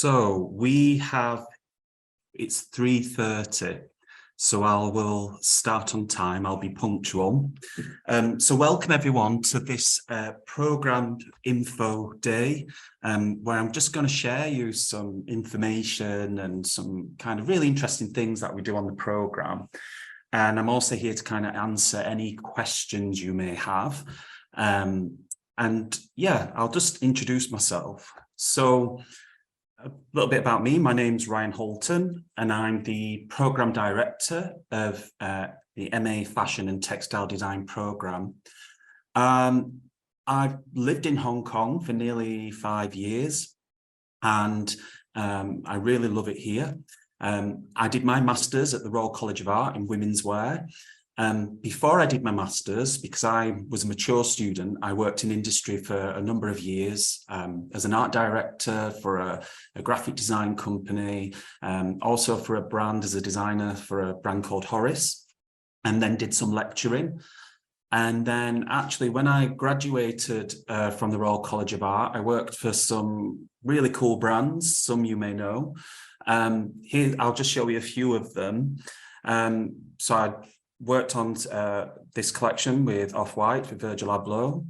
It's 3:30, so I will start on time. I'll be punctual. So welcome everyone to this programmed info day, where I'm just going to share you some information and some kind of really interesting things that we do on the program. And I'm also here to kind of answer any questions you may have. And yeah, I'll just introduce myself. So a little bit about me. My name's Ryan Holton, and I'm the Programme Director of the MA Fashion and Textile Design Programme. I've lived in Hong Kong for nearly 5 years, and I really love it here. I did my Masters at the Royal College of Art in Women's Wear. Before I did my Masters, because I was a mature student, I worked in industry for a number of years as an art director for a graphic design company, also for a brand as a designer for a brand called Horace, and then did some lecturing. And then actually when I graduated from the Royal College of Art, I worked for some really cool brands, some you may know. Here, I'll just show you a few of them. So I worked on this collection with Off-White, with Virgil Abloh,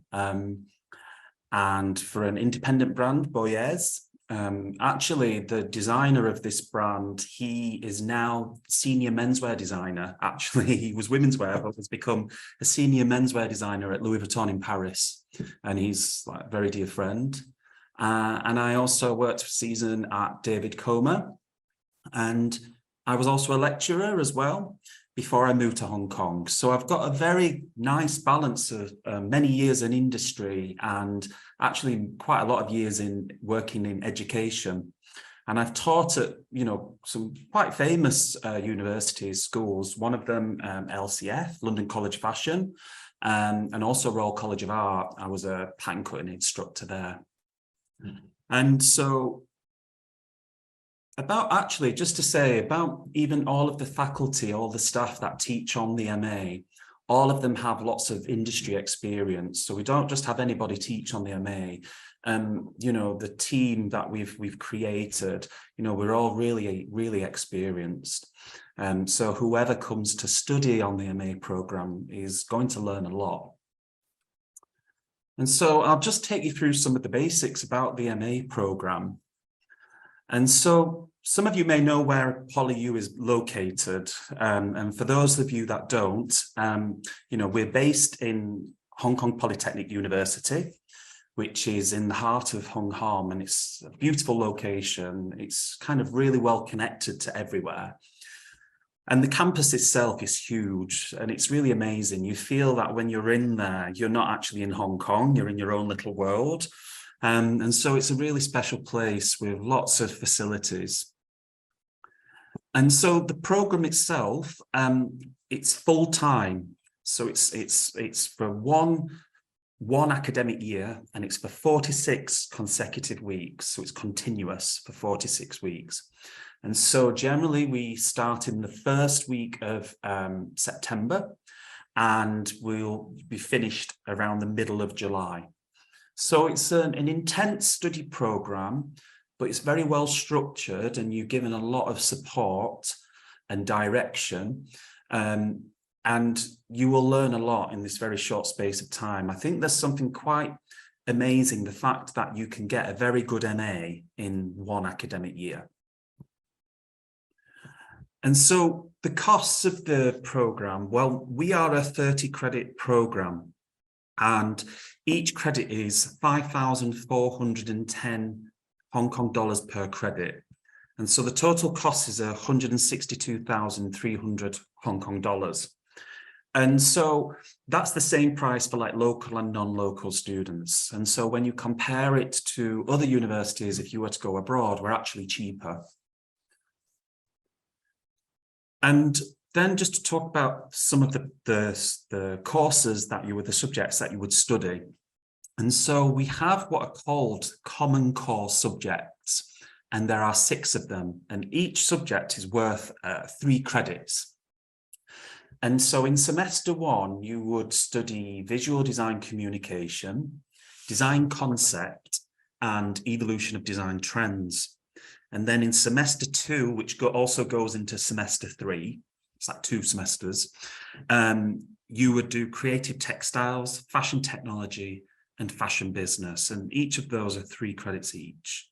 and for an independent brand, Boyes. Actually, the designer of this brand, he is now senior menswear designer. Actually, he was women's wear, but has become a senior menswear designer at Louis Vuitton in Paris. And he's like a very dear friend. And I also worked for a season at David Coma. And I was also a lecturer as well before I moved to Hong Kong. So I've got a very nice balance of many years in industry and actually quite a lot of years in working in education. And I've taught at, some quite famous universities, schools, one of them LCF, London College of Fashion, and also Royal College of Art. I was a pattern cutting instructor there. And so just to say about even all of the faculty, all the staff that teach on the MA, all of them have lots of industry experience. So we don't just have anybody teach on the MA. The team that we've created, we're all really, really experienced. So whoever comes to study on the MA program is going to learn a lot. And so I'll just take you through some of the basics about the MA program. And so some of you may know where PolyU is located. And for those of you that don't, we're based in Hong Kong Polytechnic University, which is in the heart of Hong Kong, and it's a beautiful location. It's kind of really well connected to everywhere. And the campus itself is huge, and it's really amazing. You feel that when you're in there, you're not actually in Hong Kong, you're in your own little world. And so it's a really special place with lots of facilities. And so the program itself, it's full time. So it's for one academic year, and it's for 46 consecutive weeks. So it's continuous for 46 weeks. And so generally we start in the first week of September, and we'll be finished around the middle of July. So it's an intense study program, but it's very well structured, and you're given a lot of support and direction. And you will learn a lot in this very short space of time. I think there's something quite amazing, the fact that you can get a very good MA in one academic year. And so the costs of the program, well, we are a 30 credit program, and each credit is 5,410 Hong Kong dollars per credit. And so the total cost is 162,300 Hong Kong dollars. And so that's the same price for like local and non-local students. And so when you compare it to other universities, if you were to go abroad, we're actually cheaper. And then just to talk about some of the courses that the subjects that you would study. And so we have what are called common core subjects, and there are 6 of them, and each subject is worth 3 credits. And so in semester 1, you would study visual design communication, design concept, and evolution of design trends. And then in semester 2, which also goes into semester 3, it's like 2 semesters, you would do creative textiles, fashion technology, and fashion business. And each of those are 3 credits each.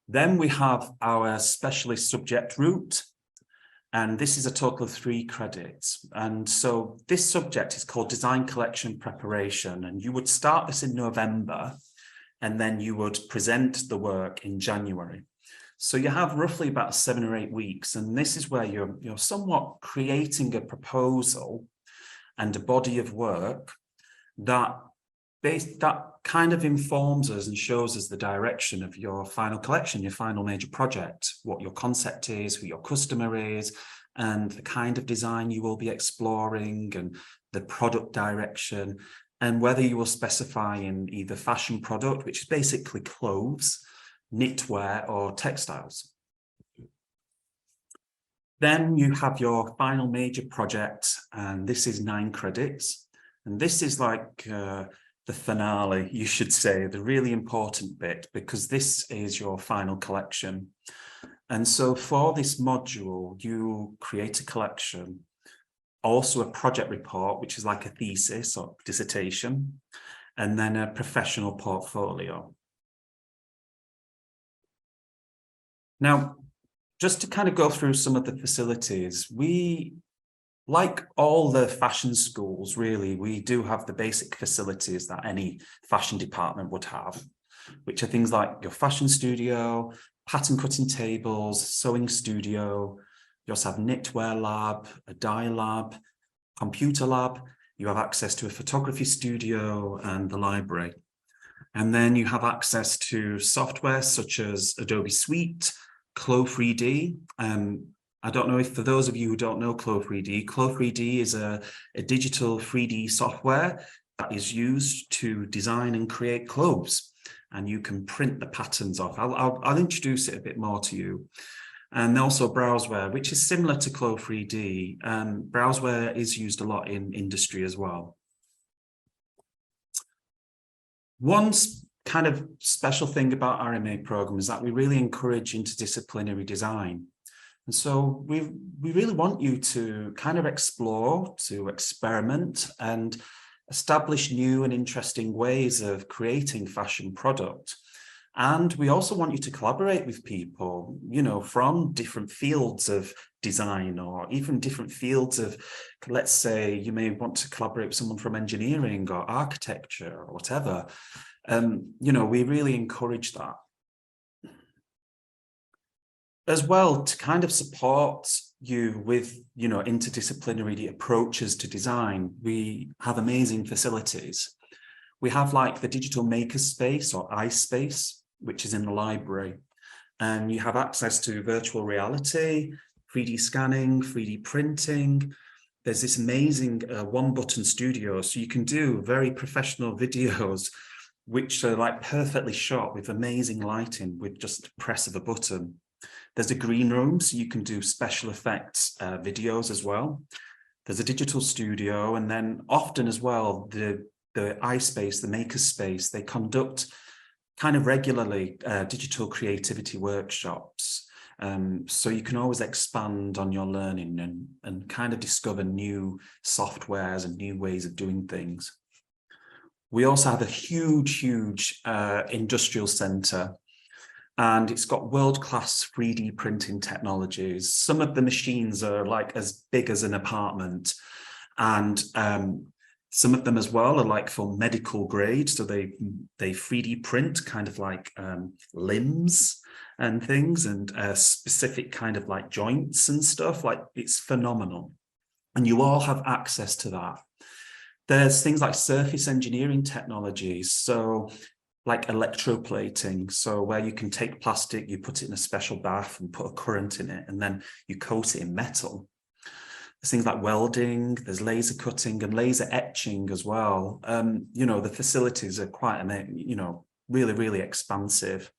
Then we have our specialist subject route. And this is a total of 3 credits. And so this subject is called Design Collection Preparation. And you would start this in November, and then you would present the work in January. So you have roughly about 7 or 8 weeks. And this is where you're somewhat creating a proposal and a body of work that kind of informs us and shows us the direction of your final collection, your final major project, what your concept is, who your customer is, and the kind of design you will be exploring, and the product direction, and whether you will specify in either fashion product, which is basically clothes, knitwear, or textiles. Then you have your final major project, and this is 9 credits. And this is like the finale, you should say, the really important bit, because this is your final collection. And so for this module, you create a collection, also a project report, which is like a thesis or dissertation, and then a professional portfolio. Now, just to kind of go through some of the facilities, like all the fashion schools, really, we do have the basic facilities that any fashion department would have, which are things like your fashion studio, pattern cutting tables, sewing studio. You also have knitwear lab, a dye lab, computer lab. You have access to a photography studio and the library. And then you have access to software such as Adobe Suite, Clo3D. I don't know if, for those of you who don't know Clo3D is a digital 3D software that is used to design and create clothes, and you can print the patterns off. I'll introduce it a bit more to you. And also Browseware, which is similar to Clo3D. Browseware is used a lot in industry as well. One kind of special thing about our MA program is that we really encourage interdisciplinary design. And so we really want you to kind of explore, to experiment, and establish new and interesting ways of creating fashion product. And we also want you to collaborate with people, you know, from different fields of design, or even different fields of, let's say, you may want to collaborate with someone from engineering or architecture or whatever. You know, we really encourage that. As well, to kind of support you with, you know, interdisciplinary approaches to design, we have amazing facilities. We have like the digital makerspace or iSpace, which is in the library. And you have access to virtual reality, 3D scanning, 3D printing. There's this amazing one-button studio, so you can do very professional videos, which are like perfectly shot with amazing lighting with just the press of a button. There's a green room, so you can do special effects videos as well. There's a digital studio, and then often as well, the iSpace, the makerspace, they conduct kind of regularly digital creativity workshops. So you can always expand on your learning and kind of discover new softwares and new ways of doing things. We also have a huge industrial center, and it's got world-class 3D printing technologies. Some of the machines are like as big as an apartment, and some of them as well are like for medical grade. So they 3D print kind of like limbs and things, and specific kind of like joints and stuff. Like, it's phenomenal. And you all have access to that. There's things like surface engineering technologies. So like electroplating, so where you can take plastic, you put it in a special bath and put a current in it, and then you coat it in metal. There's things like welding, there's laser cutting and laser etching as well. You know, the facilities are quite, you know, really expansive.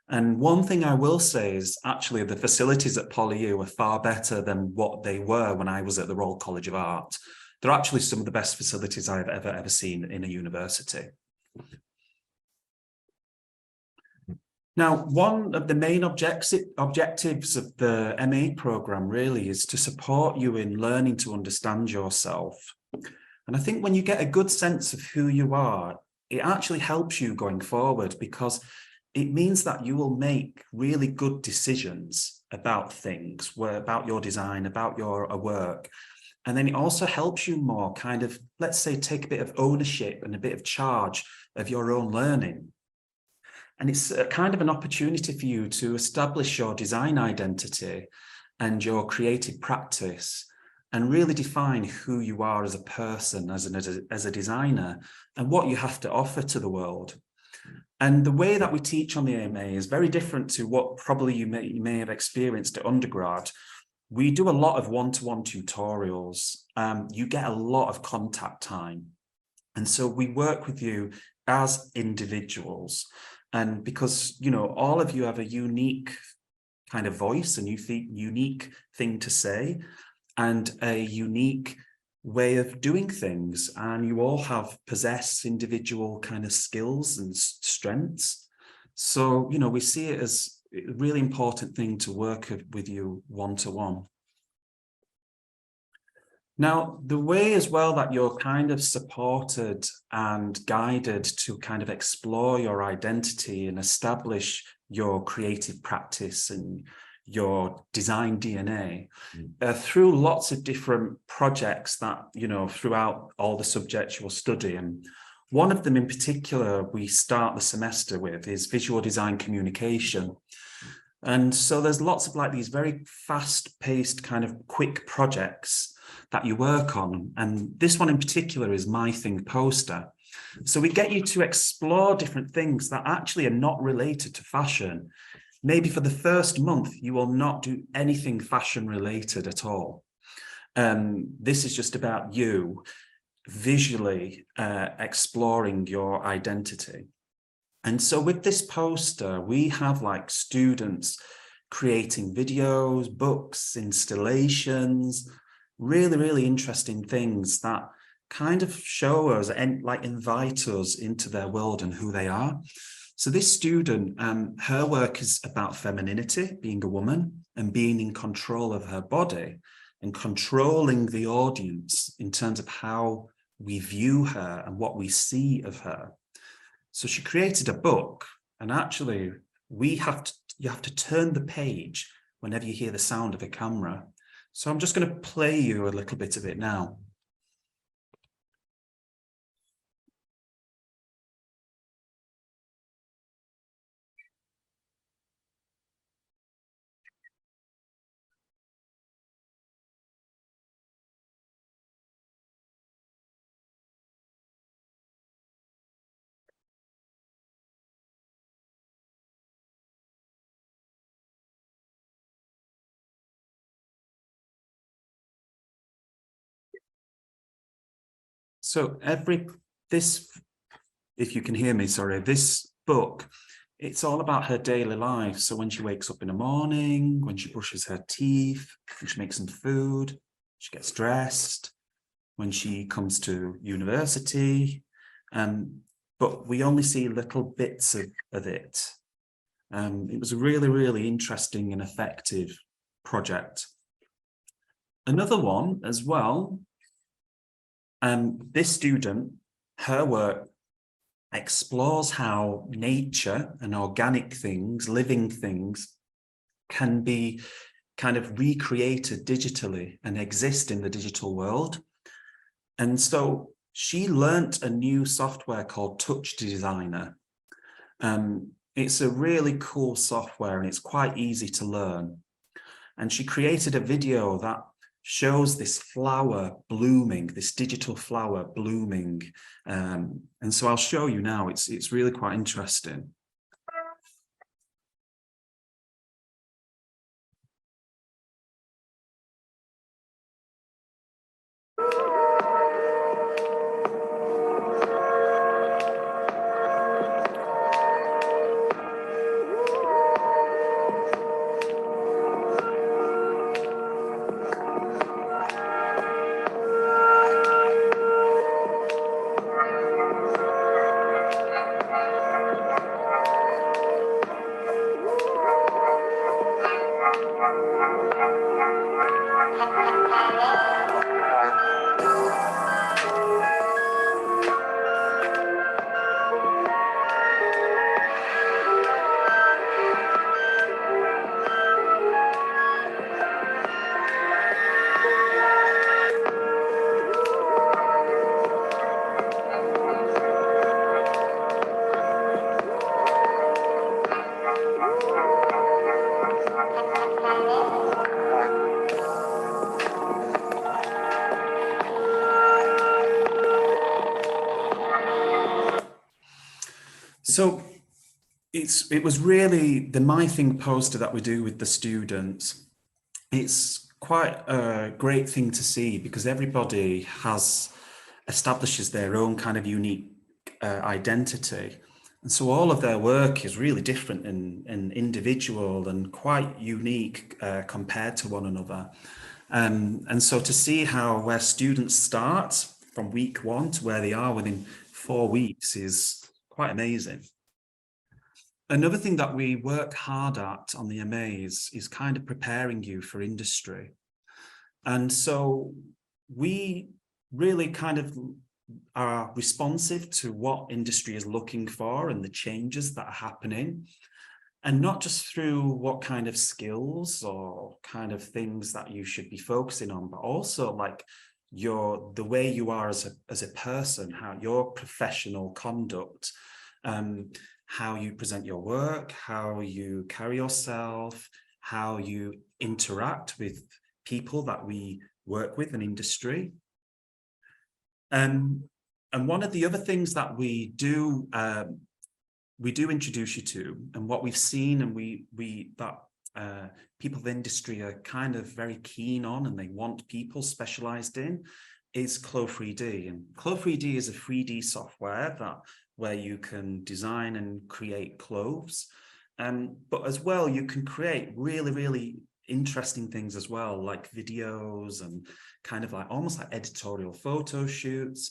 And one thing I will say is actually the facilities at PolyU are far better than what they were when I was at the Royal College of Art. They're actually some of the best facilities I've ever seen in a university. Now, one of the main objectives of the MA program really is to support you in learning to understand yourself. And I think when you get a good sense of who you are, it actually helps you going forward, because it means that you will make really good decisions about things, about your design, about your work. And then it also helps you more kind of, let's say, take a bit of ownership and a bit of charge of your own learning. And it's a kind of an opportunity for you to establish your design identity and your creative practice, and really define who you are as a person, as a designer, and what you have to offer to the world. And the way that we teach on the AMA is very different to what probably you may have experienced at undergrad. We do a lot of one-to-one tutorials. You get a lot of contact time. And so we work with you as individuals. And because, you know, all of you have a unique kind of voice, and unique thing to say, and a unique way of doing things. And you all possess individual kind of skills and strengths. So, you know, we see it as a really important thing to work with you one-to-one. Now, the way as well that you're kind of supported and guided to kind of explore your identity and establish your creative practice and your design DNA through lots of different projects that, you know, throughout all the subjects you'll study. And one of them in particular we start the semester with is visual design communication. And so there's lots of like these very fast-paced kind of quick projects that you work on. And this one in particular is My Thing Poster. So we get you to explore different things that actually are not related to fashion. Maybe for the first month, you will not do anything fashion related at all. This is just about you visually exploring your identity. And so with this poster, we have like students creating videos, books, installations, really, really interesting things that kind of show us and like invite us into their world and who they are. So this student, her work is about femininity, being a woman and being in control of her body and controlling the audience in terms of how we view her and what we see of her. So she created a book, and actually you have to turn the page whenever you hear the sound of a camera. So I'm just going to play you a little bit of it now. So if you can hear me, sorry, this book, it's all about her daily life. So when she wakes up in the morning, when she brushes her teeth, when she makes some food, she gets dressed, when she comes to university. But we only see little bits of it. It was a really, really interesting and effective project. Another one as well, this student, her work explores how nature and organic things, living things, can be kind of recreated digitally and exist in the digital world. And so she learnt a new software called Touch Designer. It's a really cool software and it's quite easy to learn. And she created a video that shows this flower blooming, this digital flower blooming. And so I'll show you now, it's really quite interesting. So it was really the My Thing poster that we do with the students. It's quite a great thing to see because everybody establishes their own kind of unique identity. And so all of their work is really different and individual and quite unique compared to one another. And so to see where students start from week 1 to where they are within 4 weeks is quite amazing. Another thing that we work hard at on the MAs is kind of preparing you for industry. And so we really kind of are responsive to what industry is looking for and the changes that are happening. And not just through what kind of skills or kind of things that you should be focusing on, but also like the way you are as a person, how your professional conduct, how you present your work, how you carry yourself, how you interact with people that we work with in industry. And one of the other things that we do introduce you to, and what we've seen and people of industry are kind of very keen on and they want people specialized in, is Clo3D. And Clo3D is a 3D software where you can design and create clothes. But as well, you can create really, really interesting things as well, like videos and kind of like almost like editorial photo shoots.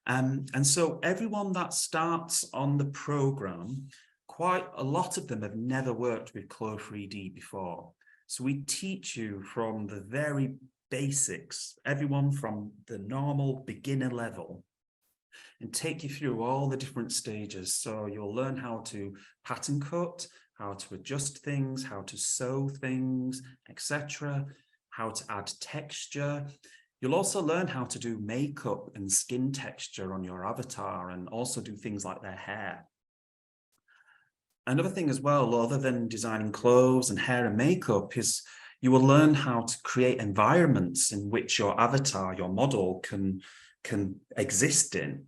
And so everyone that starts on the program, quite a lot of them have never worked with Clo3D before. So we teach you from the very basics, everyone from the normal beginner level, and take you through all the different stages. So you'll learn how to pattern cut, how to adjust things, how to sew things, etc., how to add texture. You'll also learn how to do makeup and skin texture on your avatar and also do things like their hair. Another thing as well, other than designing clothes and hair and makeup, is you will learn how to create environments in which your avatar, your model, can exist in.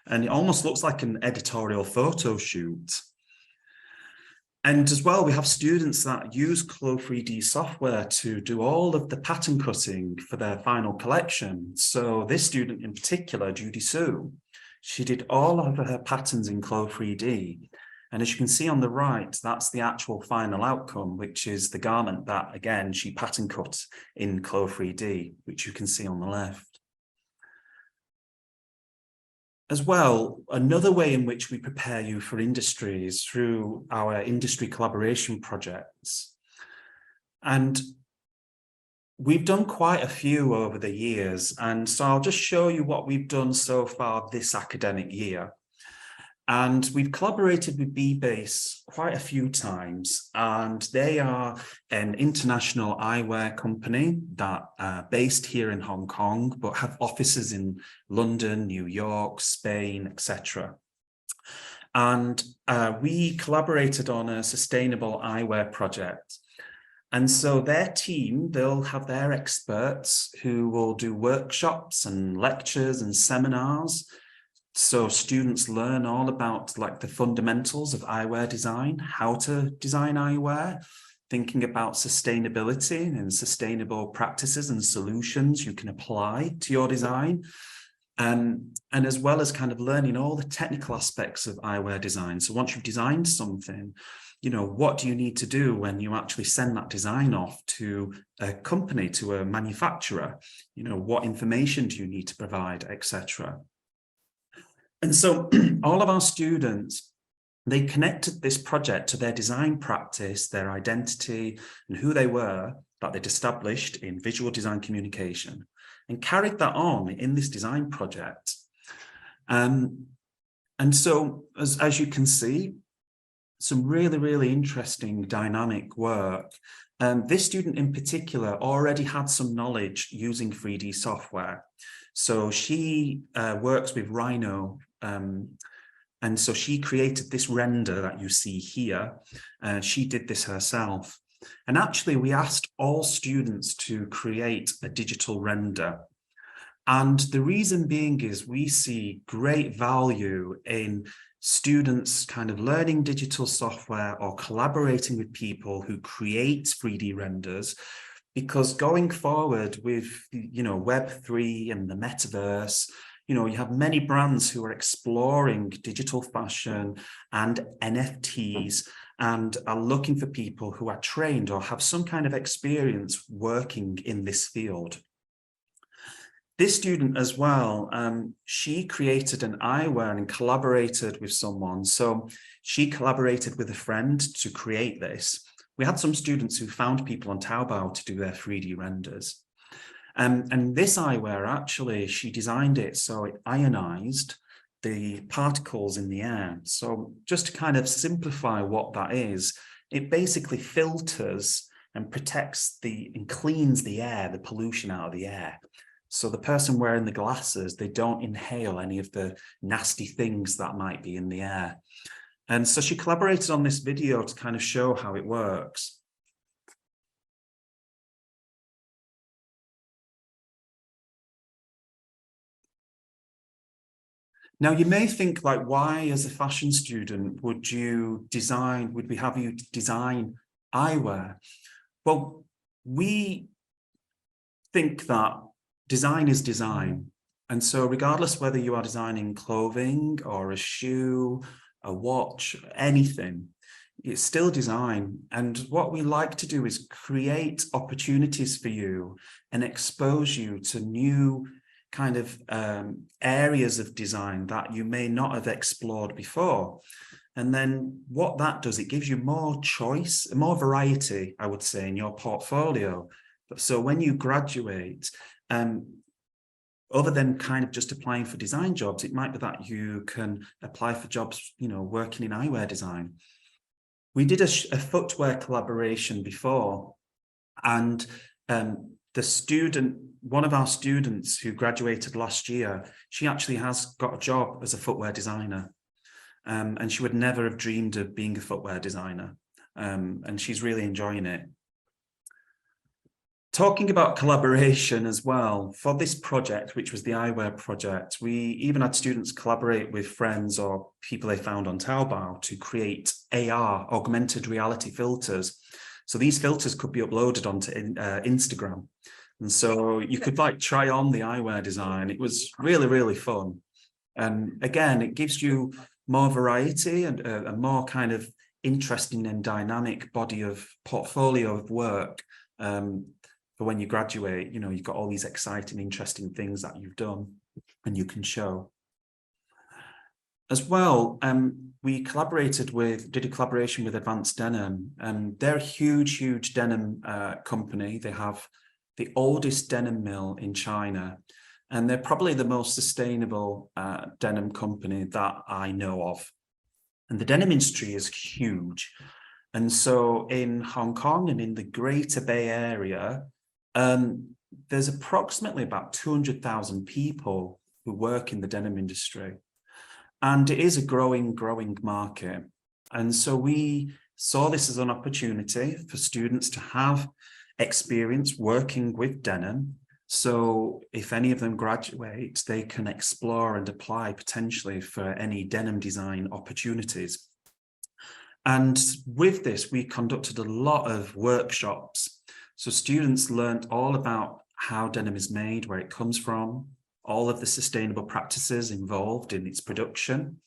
And it almost looks like an editorial photo shoot. And as well, we have students that use Clo3D software to do all of the pattern cutting for their final collection. So this student in particular, Judy Sue, she did all of her patterns in Clo3D. And as you can see on the right, that's the actual final outcome, which is the garment that, again, she pattern cut in Clo3D, which you can see on the left. As well, another way in which we prepare you for industry is through our industry collaboration projects. And we've done quite a few over the years. And so I'll just show you what we've done so far this academic year. And we've collaborated with B-Base quite a few times, and they are an international eyewear company that are based here in Hong Kong, but have offices in London, New York, Spain, etc. And we collaborated on a sustainable eyewear project. And so their team, they'll have their experts who will do workshops and lectures and seminars. So students learn all about like the fundamentals of eyewear design, how to design eyewear, thinking about sustainability and sustainable practices and solutions you can apply to your design. And as well as kind of learning all the technical aspects of eyewear design. So once you've designed something, you know, what do you need to do when you actually send that design off to a company, to a manufacturer? You know, what information do you need to provide, etc. And so all of our students, they connected this project to their design practice, their identity, and who they were that they'd established in visual design communication, and carried that on in this design project. And so, as you can see, some really, really interesting dynamic work. This student in particular already had some knowledge using 3D software. So she works with Rhino, and so she created this render that you see here. She did this herself. And actually, we asked all students to create a digital render. And the reason being is we see great value in students kind of learning digital software or collaborating with people who create 3D renders, because going forward with, Web3 and the metaverse, you have many brands who are exploring digital fashion and NFTs and are looking for people who are trained or have some kind of experience working in this field. This student as well, she created an eyewear and collaborated with someone. So she collaborated with a friend to create this. We had some students who found people on Taobao to do their 3D renders. And this eyewear, actually, she designed it so it ionized the particles in the air. So just to kind of simplify what that is, it basically filters and protects and cleans the air, the pollution out of the air. So the person wearing the glasses, they don't inhale any of the nasty things that might be in the air. And so she collaborated on this video to kind of show how it works. Now, you may think, like, why as a fashion student would we have you design eyewear? Well, we think that design is design. And so regardless whether you are designing clothing or a shoe, a watch, anything, it's still design. And what we like to do is create opportunities for you and expose you to new kind of areas of design that you may not have explored before. And then what that does, it gives you more choice, more variety, I would say, in your portfolio. So when you graduate, other than kind of just applying for design jobs, it might be that you can apply for jobs, working in eyewear design. We did a footwear collaboration before, and one of our students who graduated last year, she actually has got a job as a footwear designer. And she would never have dreamed of being a footwear designer. And she's really enjoying it. Talking about collaboration as well, for this project, which was the eyewear project, we even had students collaborate with friends or people they found on Taobao to create AR, augmented reality filters. So these filters could be uploaded onto Instagram. And so you could try on the eyewear design. It was really, really fun. And again, it gives you more variety and a more kind of interesting and dynamic body of portfolio of work. For when you graduate, you've got all these exciting, interesting things that you've done and you can show. As well, we did a collaboration with Advanced Denim. They're a huge denim company. They have the oldest denim mill in China, and they're probably the most sustainable denim company that I know of. And the denim industry is huge. And so in Hong Kong and in the Greater Bay Area, there's approximately about 200,000 people who work in the denim industry. And it is a growing market. And so we saw this as an opportunity for students to have experience working with denim. So if any of them graduate, they can explore and apply potentially for any denim design opportunities. And with this, we conducted a lot of workshops. So students learned all about how denim is made, where it comes from, all of the sustainable practices involved in its production.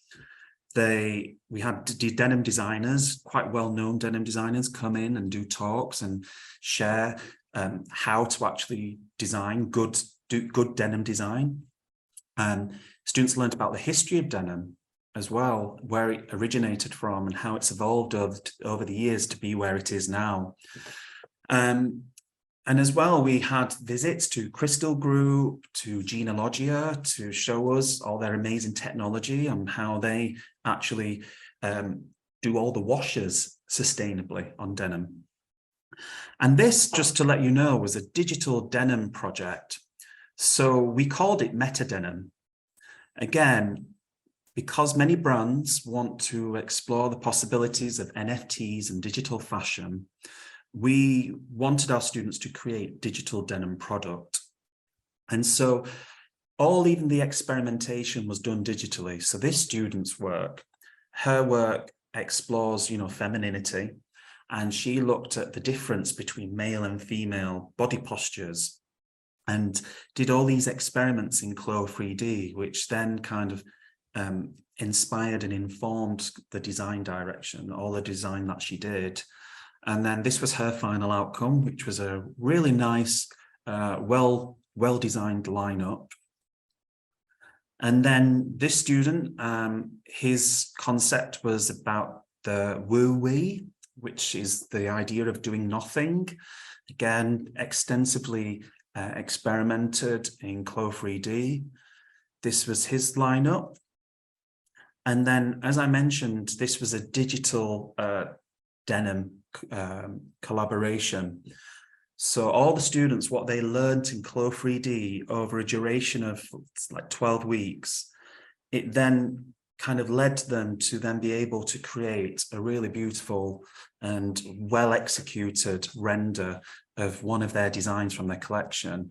We had denim designers, quite well-known denim designers, come in and do talks and share how to actually do good denim design. Students learned about the history of denim as well, where it originated from and how it's evolved over the years to be where it is now. And as well, we had visits to Crystal Group, to Genealogia, to show us all their amazing technology and how they actually do all the washes sustainably on denim. And this, just to let you know, was a digital denim project. So we called it meta denim. Again, because many brands want to explore the possibilities of NFTs and digital fashion, we wanted our students to create digital denim product. And so even the experimentation was done digitally. So this student's work, her work explores, femininity, and she looked at the difference between male and female body postures and did all these experiments in Clo 3D, which then kind of inspired and informed the design direction, all the design that she did. And then this was her final outcome, which was a really nice, well-designed lineup. And then this student, his concept was about the woo-wee, which is the idea of doing nothing. Again, extensively experimented in Clo 3D. This was his lineup. And then, as I mentioned, this was a digital denim collaboration. So all the students, what they learned in Clo 3D over a duration of like 12 weeks, it then kind of led them to then be able to create a really beautiful and well executed render of one of their designs from their collection.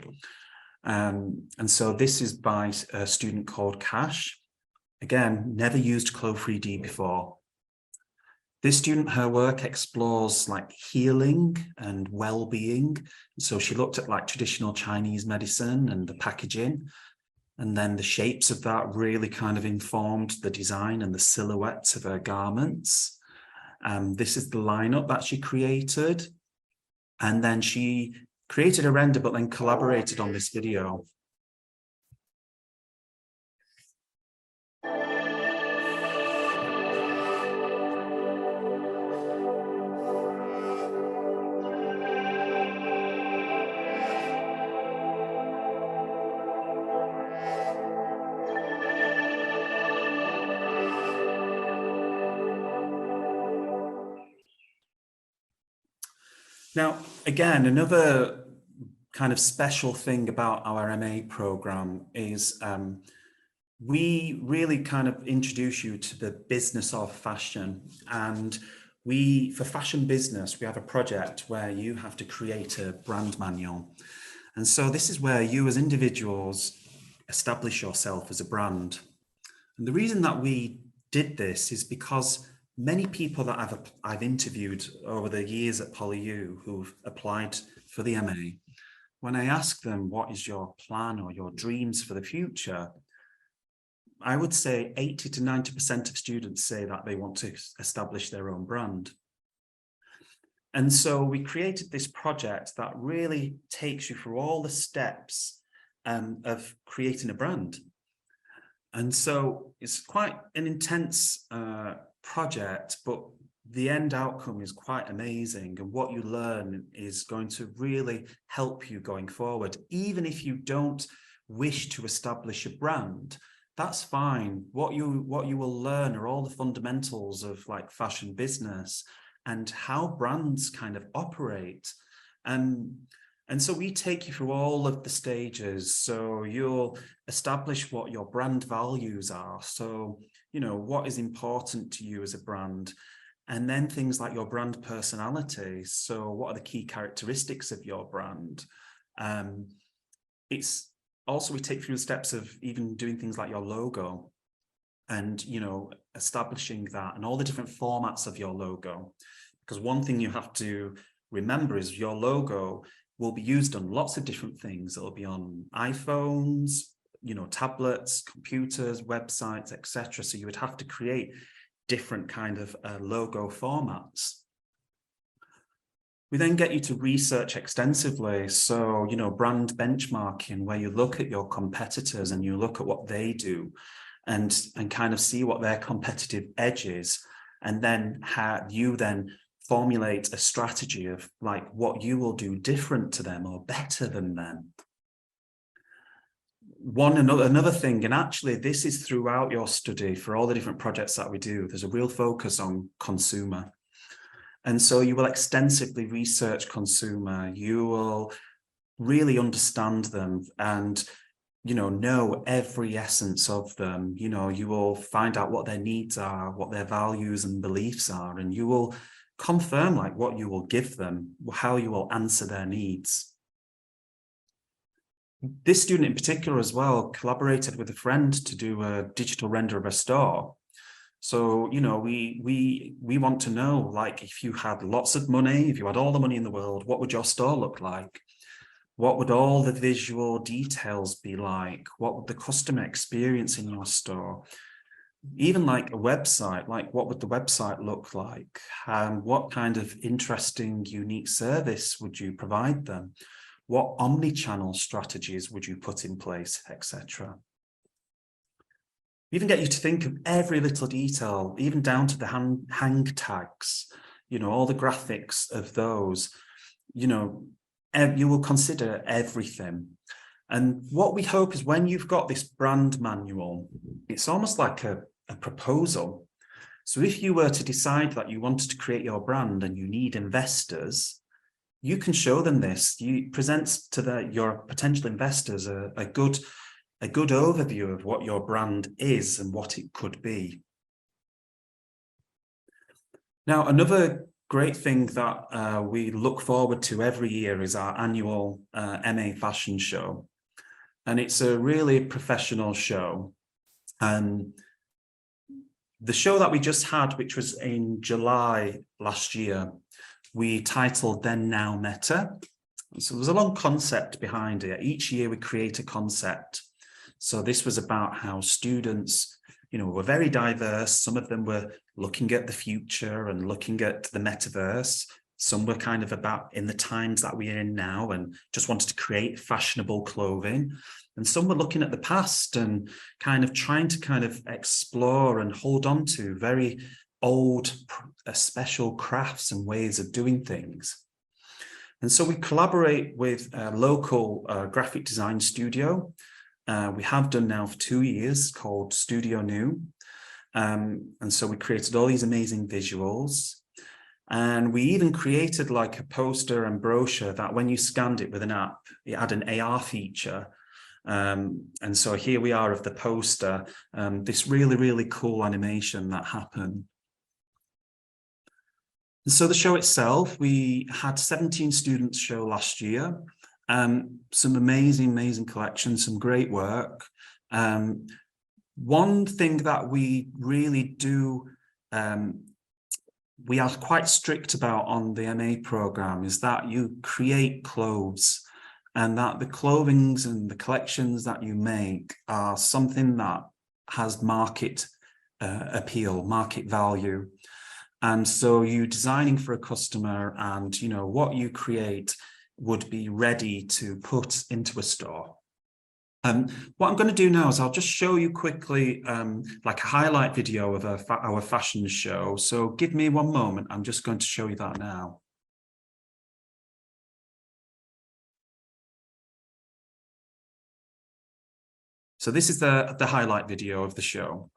And so this is by a student called Cash. Again, never used Clo 3D before. This student, her work explores like healing and well-being. So she looked at like traditional Chinese medicine and the packaging, and then the shapes of that really kind of informed the design and the silhouettes of her garments. This is the lineup that she created. And then she created a render, but then collaborated on this video. Now, again, another kind of special thing about our MA program is we really kind of introduce you to the business of fashion. And for fashion business, we have a project where you have to create a brand manual. And so this is where you as individuals establish yourself as a brand. And the reason that we did this is because many people that I've interviewed over the years at PolyU who've applied for the MA, when I ask them, what is your plan or your dreams for the future? I would say 80 to 90% of students say that they want to establish their own brand. And so we created this project that really takes you through all the steps of creating a brand. And so it's quite an intense project, but the end outcome is quite amazing. And what you learn is going to really help you going forward. Even if you don't wish to establish a brand, that's fine. What you will learn are all the fundamentals of like fashion business and how brands kind of operate. And so we take you through all of the stages. So you'll establish what your brand values are. So, what is important to you as a brand? And then things like your brand personality. So what are the key characteristics of your brand? It's also, we take through the steps of even doing things like your logo and, establishing that and all the different formats of your logo. Because one thing you have to remember is your logo will be used on lots of different things. It'll be on iPhones, tablets, computers, websites, etc. So you would have to create different kind of logo formats. We then get you to research extensively. So, brand benchmarking, where you look at your competitors and you look at what they do and kind of see what their competitive edge is. And then you then formulate a strategy of like what you will do different to them or better than them. Another thing, and actually this is throughout your study for all the different projects that we do, there's a real focus on consumer. And so you will extensively research consumer, you will really understand them and, know every essence of them. You will find out what their needs are, what their values and beliefs are, and you will confirm like what you will give them, how you will answer their needs. This student in particular as well collaborated with a friend to do a digital render of a store. So, you know, we want to know, like, if you had lots of money, if you had all the money in the world, what would your store look like? What would all the visual details be like? What would the customer experience in your store? Even like a website, like what would the website look like? What kind of interesting, unique service would you provide them? What omni-channel strategies would you put in place, etc.? Even get you to think of every little detail, even down to the hang tags, you know, all the graphics of those, you know, you will consider everything. And what we hope is when you've got this brand manual, it's almost like a proposal. So if you were to decide that you wanted to create your brand and you need investors, you can show them this. You present to your potential investors a good overview of what your brand is and what it could be. Now, another great thing that we look forward to every year is our annual MA fashion show. And it's a really professional show. The show that we just had, which was in July last year, we titled Then Now Meta. So there's a long concept behind it. Each year we create a concept. So this was about how students, you know, were very diverse. Some of them were looking at the future and looking at the metaverse. Some were kind of about in the times that we're in now and just wanted to create fashionable clothing. And some were looking at the past and kind of trying to explore and hold on to very old, special crafts and ways of doing things. And so we collaborate with a local graphic design studio. We have done now for 2 years, called Studio New. And so we created all these amazing visuals. And we even created like a poster and brochure that when you scanned it with an app, it had an AR feature. And so here we are of the poster, this really, really cool animation that happened. And so the show itself, we had 17 students show last year. Some amazing collections, some great work. One thing that we really do, we are quite strict about on the MA program is that you create clothes and that the clothings and the collections that you make are something that has market appeal, market value. And so you're designing for a customer and, you know, what you create would be ready to put into a store. What I'm going to do now is I'll just show you quickly like a highlight video of our fashion show. So give me one moment. I'm just going to show you that now. So this is the highlight video of the show.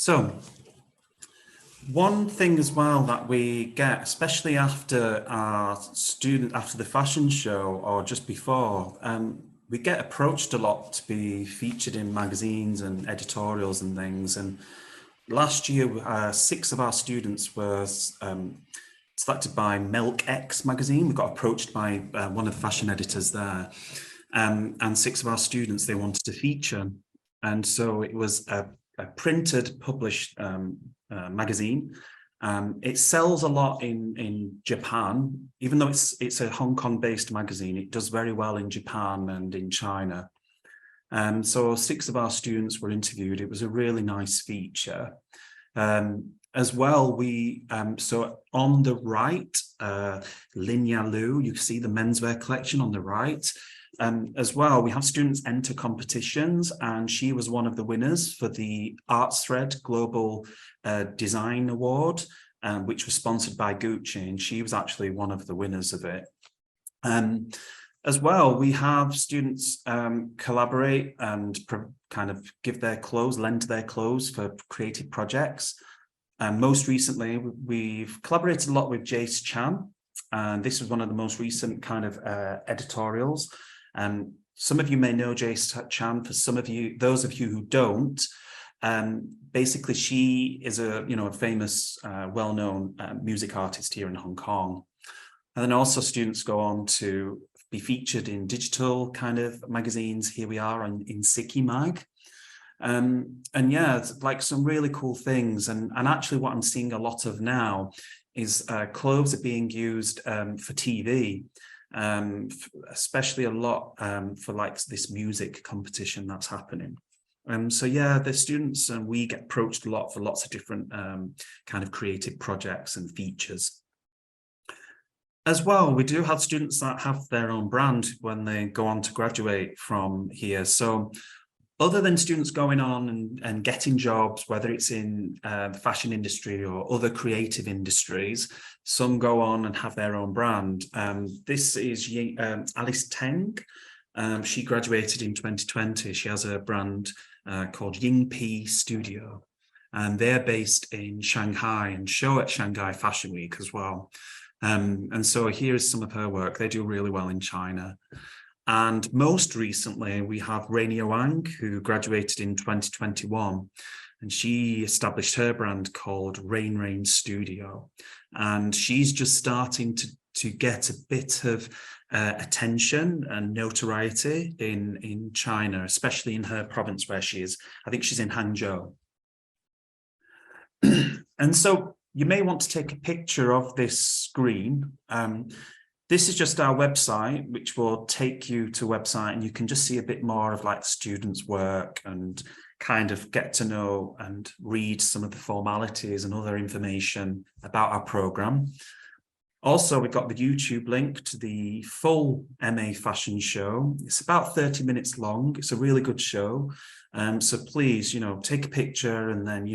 So one thing as well that we get, especially after after the fashion show or just before, we get approached a lot to be featured in magazines and editorials and things. And last year, 6 of our students were selected by Milk X magazine. We got approached by one of the fashion editors there, and 6 of our students they wanted to feature. And so it was a printed, published magazine. It sells a lot in Japan, even though it's a Hong Kong-based magazine. It does very well in Japan and in China. So 6 of our students were interviewed. It was a really nice feature. As well, so on the right, Lin Yalu, you see the menswear collection on the right. As well, we have students enter competitions, and she was one of the winners for the ArtsThread Global Design Award, which was sponsored by Gucci, and she was actually one of the winners of it. As well, we have students collaborate and kind of give their clothes, lend their clothes for creative projects. Most recently, we've collaborated a lot with Jace Chan, and this is one of the most recent kind of editorials. Some of you may know Jace Chan. For some of you, those of you who don't, basically she is a famous, well-known music artist here in Hong Kong. And then also students go on to be featured in digital kind of magazines. Here we are in Siki Mag. And yeah, it's like some really cool things. And actually what I'm seeing a lot of now is clothes are being used for TV, especially a lot for like this music competition that's happening. So yeah, the students and we get approached a lot for lots of different kind of creative projects and features. As well, we do have students that have their own brand when they go on to graduate from here. So other than students going on and getting jobs, whether it's in the fashion industry or other creative industries, some go on and have their own brand. This is Alice Teng. She graduated in 2020. She has a brand called Yingpi Studio, and they're based in Shanghai and show at Shanghai Fashion Week as well. And so here's some of her work. They do really well in China. And most recently, we have Rainier Wang, who graduated in 2021, and she established her brand called Rain Studio. And she's just starting to get a bit of attention and notoriety in China, especially in her province where she is. I think she's in Hangzhou. And so you may want to take a picture of this screen. This is just our website, which will take you to a website, and you can just see a bit more of like students' work and kind of get to know and read some of the formalities and other information about our program. Also, we've got the YouTube link to the full MA fashion show. It's about 30 minutes long. It's a really good show. So please, take a picture and then,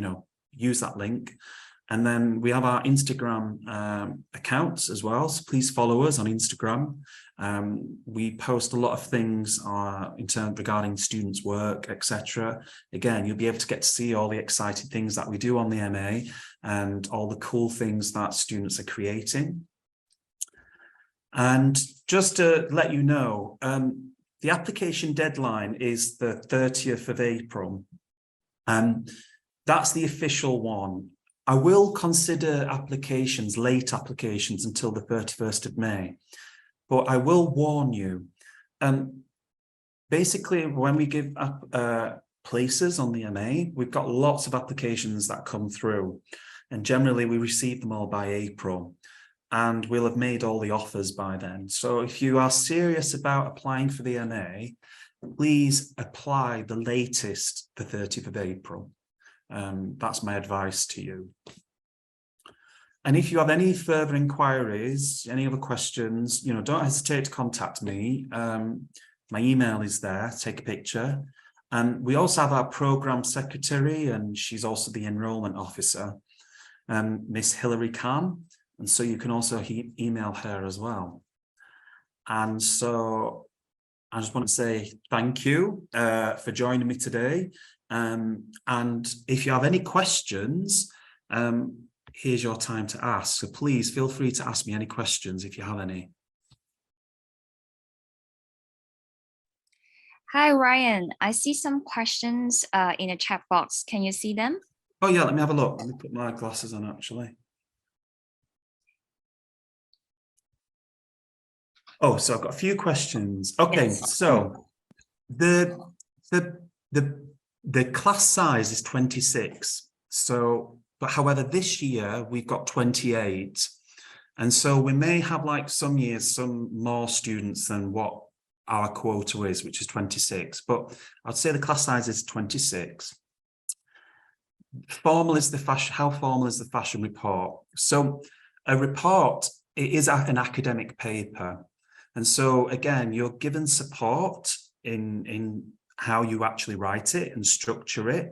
use that link. And then we have our Instagram accounts as well. So please follow us on Instagram. We post a lot of things regarding students' work, etc. Again, you'll be able to get to see all the exciting things that we do on the MA and all the cool things that students are creating. And just to let you know, the application deadline is the 30th of April. That's the official one. I will consider late applications until the 31st of May, but I will warn you, basically when we give up places on the MA, we've got lots of applications that come through, and generally we receive them all by April, and we'll have made all the offers by then. So if you are serious about applying for the MA, please apply the latest, the 30th of April. That's my advice to you. And if you have any further inquiries, any other questions, don't hesitate to contact me. My email is there, take a picture. And we also have our program secretary, and she's also the enrollment officer, Miss Hilary Khan. And so you can also email her as well. And so I just want to say thank you for joining me today. And if you have any questions, here's your time to ask. So please feel free to ask me any questions if you have any. Hi, Ryan. I see some questions in the chat box. Can you see them? Oh yeah, let me have a look. Let me put my glasses on actually. Oh, so I've got a few questions. Okay, Yes. so the class size is 26. So, but however, this year we've got 28. And so we may have like some years, some more students than what our quota is, which is 26. But I'd say the class size is 26. Formal is the fashion. How formal is the fashion report? So a report, it is an academic paper. And so again, you're given support in how you actually write it and structure it.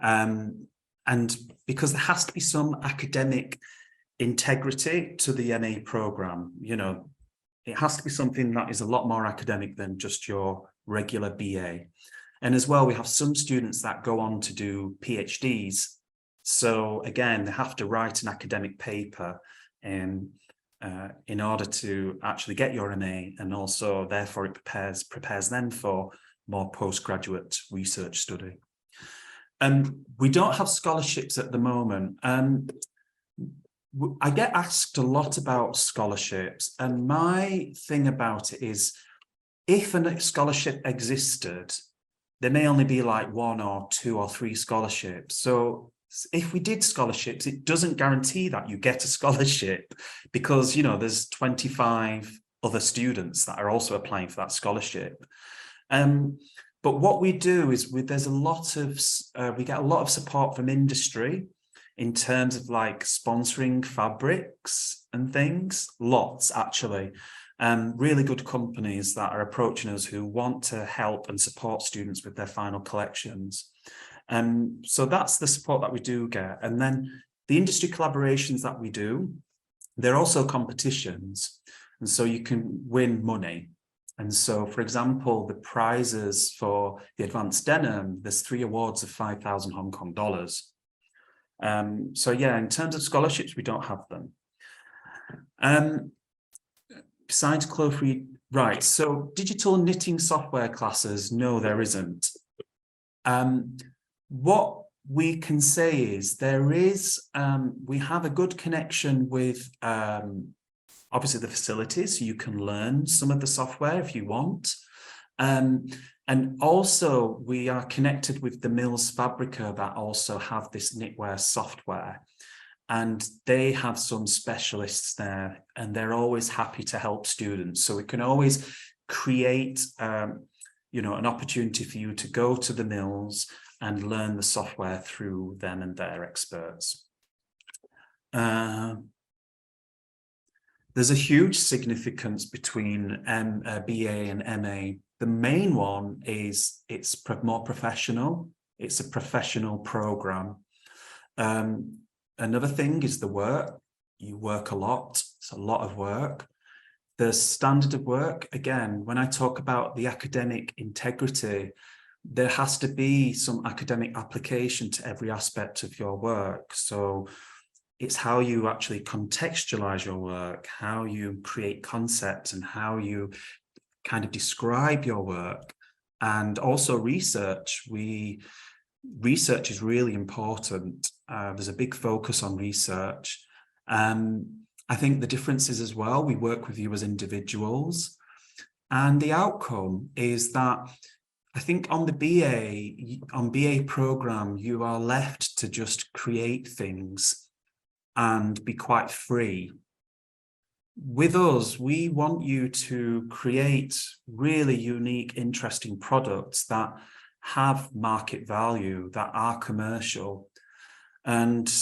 And because there has to be some academic integrity to the MA program, you know, it has to be something that is a lot more academic than just your regular BA. And as well, we have some students that go on to do PhDs. So again, they have to write an academic paper in order to actually get your MA, and also therefore it prepares them for more postgraduate research study. We don't have scholarships at the moment. I get asked a lot about scholarships, and my thing about it is, if a scholarship existed, there may only be like 1 or 2 or 3 scholarships. So if we did scholarships, it doesn't guarantee that you get a scholarship, because, you know, there's 25 other students that are also applying for that scholarship. But what we do is there's a lot of, we get a lot of support from industry in terms of like sponsoring fabrics and things, lots actually. Really good companies that are approaching us who want to help and support students with their final collections. So that's the support that we do get. And then the industry collaborations that we do, they're also competitions. And so you can win money. And so, for example, the prizes for the advanced denim, there's 3 awards of 5,000 Hong Kong dollars. So yeah, in terms of scholarships, we don't have them. Besides cloth-free, right, so digital knitting software classes, no, there isn't. What we can say is there is, we have a good connection with obviously the facilities, so you can learn some of the software if you want. And also we are connected with the Mills Fabrica that also have this knitwear software. And they have some specialists there, and they're always happy to help students. So we can always create, you know, an opportunity for you to go to the mills and learn the software through them and their experts. There's a huge significance between BA and MA. The main one is it's more professional. It's a professional program. Another thing is the work. You work a lot. It's a lot of work. The standard of work, again, when I talk about the academic integrity, there has to be some academic application to every aspect of your work. So it's how you actually contextualize your work, how you create concepts, and how you kind of describe your work. And also research. Research is really important. There's a big focus on research. I think the difference is as well, we work with you as individuals, and the outcome is that I think on the BA program, you are left to just create things and be quite free. With us, we want you to create really unique, interesting products that have market value, that are commercial. And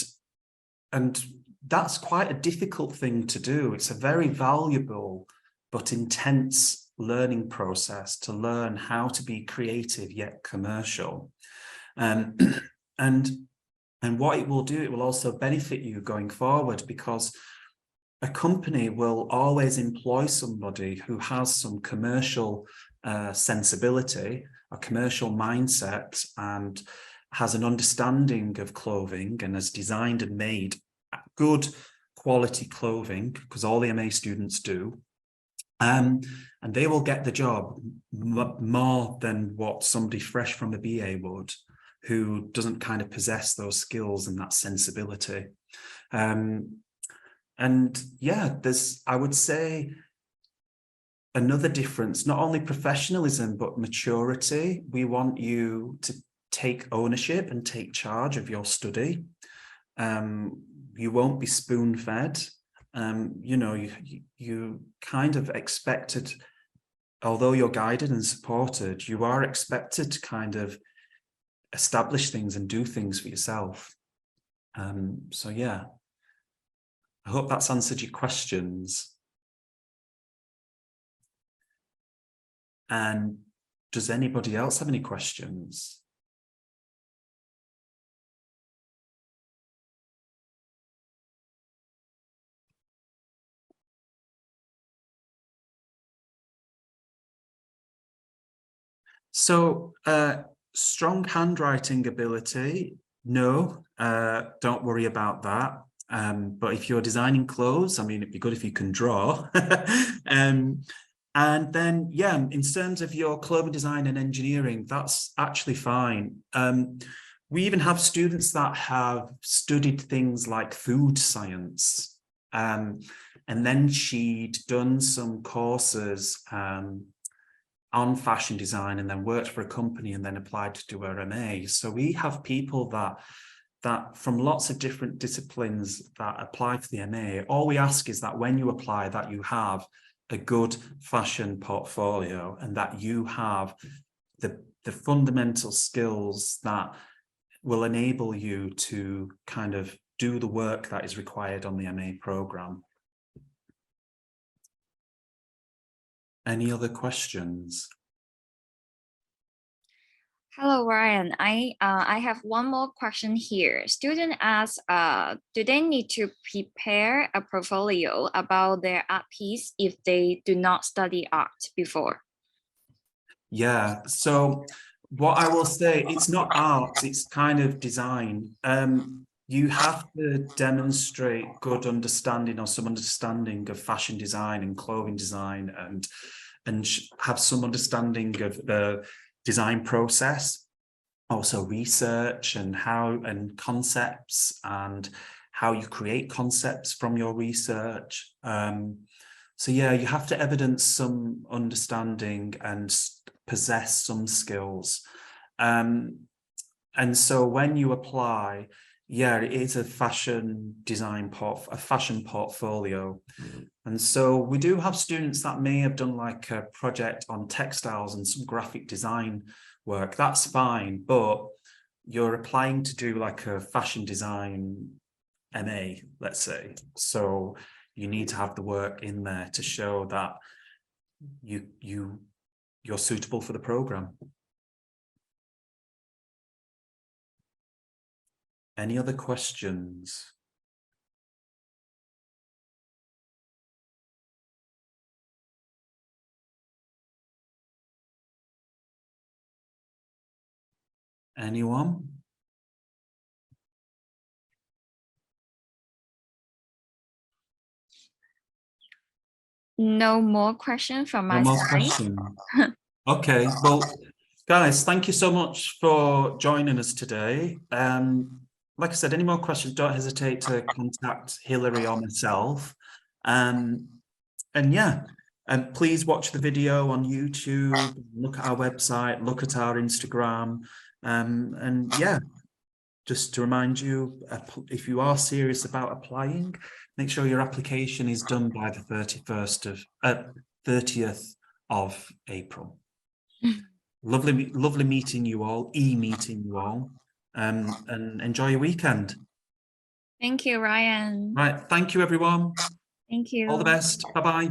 that's quite a difficult thing to do. It's a very valuable but intense learning process to learn how to be creative yet commercial. And what it will do, it will also benefit you going forward, because a company will always employ somebody who has some commercial sensibility, a commercial mindset, and has an understanding of clothing and has designed and made good quality clothing, because all the MA students do, and they will get the job more than what somebody fresh from a BA would, who doesn't kind of possess those skills and that sensibility. And yeah, I would say, another difference, not only professionalism, but maturity. We want you to take ownership and take charge of your study. You won't be spoon-fed. You know, you kind of expected, although you're guided and supported, you are expected to kind of establish things and do things for yourself. So yeah, I hope that's answered your questions. And does anybody else have any questions? So strong handwriting ability, no, don't worry about that. But if you're designing clothes, I mean, it'd be good if you can draw. And then, yeah, in terms of your clothing design and engineering, that's actually fine. We even have students that have studied things like food science. And then she'd done some courses on fashion design and then worked for a company and then applied to do her MA. So we have people that from lots of different disciplines that apply for the MA. All we ask is that when you apply, that you have a good fashion portfolio and that you have the fundamental skills that will enable you to kind of do the work that is required on the MA program. Any other questions? Hello, Ryan. I have one more question here. Student asks, do they need to prepare a portfolio about their art piece if they do not study art before? Yeah, so what I will say, it's not art, it's kind of design. You have to demonstrate good understanding or some understanding of fashion design and clothing design, and have some understanding of the design process, also research and concepts and how you create concepts from your research. So yeah, you have to evidence some understanding and possess some skills. And so when you apply, yeah, it is a fashion design fashion portfolio. And so we do have students that may have done like a project on textiles and some graphic design work. That's fine, but you're applying to do like a fashion design MA, let's say. So you need to have the work in there to show that you're suitable for the program. Any other questions? Anyone? No more questions from my No more side. questions. Okay, well, guys, thank you so much for joining us today. Like I said, any more questions, don't hesitate to contact Hilary or myself. And yeah, and please watch the video on YouTube, look at our website, look at our Instagram. And yeah, just to remind you, if you are serious about applying, make sure your application is done by the 30th of April. Lovely meeting you all, meeting you all, and enjoy your weekend. Thank you, Ryan. Right, thank you everyone. Thank you. All the best. Bye-bye.